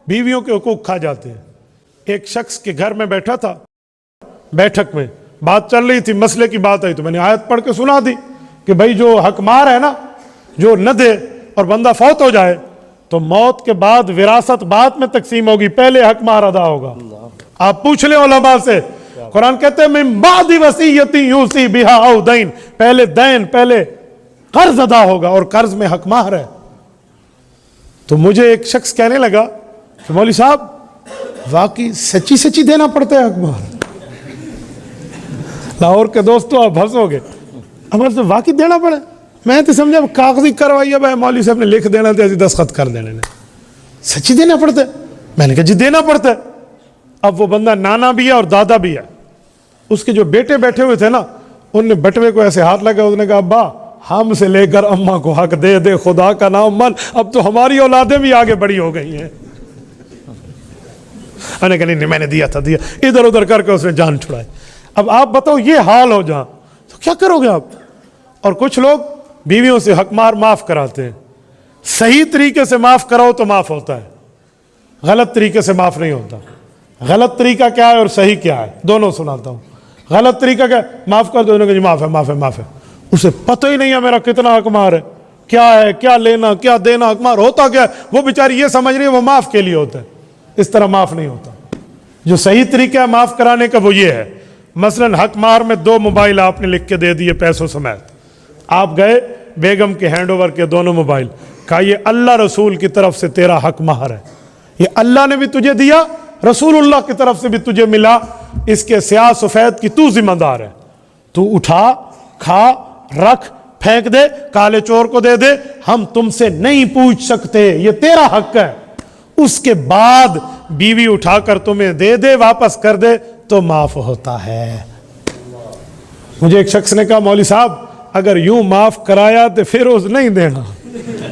بیویوں کے حقوق کھا جاتے ہیں. ایک شخص کے گھر میں بیٹھا تھا, بیٹھک میں بات چل رہی تھی, مسئلے کی بات آئی تو میں نے آیت پڑھ کے سنا دی کہ بھائی جو حق مار ہے نا, جو نہ دے اور بندہ فوت ہو جائے تو موت کے بعد وراثت بعد میں تقسیم ہوگی, پہلے حق مار ادا ہوگا. آپ پوچھ لیں علماء سے, قرآن کہتے ہیں من بعد وصیت یوصی بہا او دین, پہلے دین, پہلے قرض ادا ہوگا اور قرض میں حق مہر ہے. تو مجھے ایک شخص کہنے لگا کہ مولوی صاحب واقعی سچی سچی دینا پڑتا ہے حق مہر. لاہور کے دوستو آپ ہنسو گے, ہمارے سے واقعی دینا پڑے. میں تو سمجھا کاغذی کروائی ہے, بھائی مولوی صاحب نے لکھ دینا تھا, دستخط کر دینے نے. سچی دینا پڑتا ہے؟ میں نے کہا جی دینا پڑتا ہے. اب وہ بندہ نانا بھی ہے اور دادا بھی ہے. اس کے جو بیٹے بیٹھے ہوئے تھے نا, ان نے بٹوے کو ایسے ہاتھ لگا, اس نے کہا ابا ہم سے لے کر اماں کو حق دے دے, خدا کا نام من, اب تو ہماری اولادیں بھی آگے بڑی ہو گئی ہیں. میں نے کہا نہیں میں نے دیا تھا, دیا. ادھر ادھر کر کے اس نے جان چھڑائی. اب آپ بتاؤ یہ حال ہو جہاں تو کیا کرو گے آپ؟ اور کچھ لوگ بیویوں سے حق مار معاف کراتے ہیں. صحیح طریقے سے معاف کراؤ تو معاف ہوتا ہے, غلط طریقے سے معاف نہیں ہوتا. غلط طریقہ کیا ہے اور صحیح کیا ہے دونوں سناتا ہوں. غلط طریقہ کیا ہے؟ معاف کر دو, جی معاف ہے, معاف ہے, معاف ہے. اسے پتہ ہی نہیں ہے میرا کتنا حق مار ہے, کیا ہے, کیا لینا, کیا دینا, حق مار ہوتا کیا ہے. وہ بیچاری یہ سمجھ رہی ہے وہ معاف کے لیے ہوتا ہے. اس طرح معاف نہیں ہوتا. جو صحیح طریقہ ہے معاف کرانے کا وہ یہ ہے, مثلا حق مار میں 2 موبائل آپ نے لکھ کے دے دیے پیسوں سمیت. آپ گئے بیگم کے ہینڈ اوور کے 2 موبائل, کہا یہ اللہ رسول کی طرف سے تیرا حق مہر ہے, یہ اللہ نے بھی تجھے دیا, رسول اللہ کی طرف سے بھی تجھے ملا, اس کے سیاہ سفید کی تو ذمہ دار ہے. تو اٹھا, کھا, رکھ, پھینک دے, کالے چور کو دے دے, ہم تم سے نہیں پوچھ سکتے, یہ تیرا حق ہے. اس کے بعد بیوی اٹھا کر تمہیں دے دے, واپس کر دے تو معاف ہوتا ہے. مجھے ایک شخص نے کہا مولوی صاحب اگر یوں معاف کرایا تو پھر اس نہیں دینا,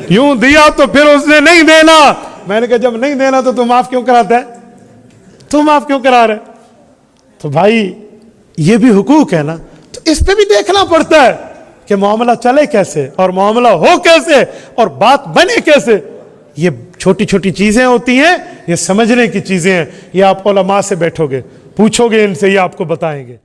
یوں دیا تو پھر اس نے نہیں دینا. میں نے کہا جب نہیں دینا تو معاف کیوں کراتا ہے, تو معاف کیوں کرا رہے؟ تو بھائی یہ بھی حقوق ہے نا, تو اس پہ بھی دیکھنا پڑتا ہے کہ معاملہ چلے کیسے اور معاملہ ہو کیسے اور بات بنے کیسے. یہ چھوٹی چھوٹی چیزیں ہوتی ہیں, یہ سمجھنے کی چیزیں ہیں. یہ آپ علماء سے بیٹھو گے, پوچھو گے ان سے, یہ آپ کو بتائیں گے.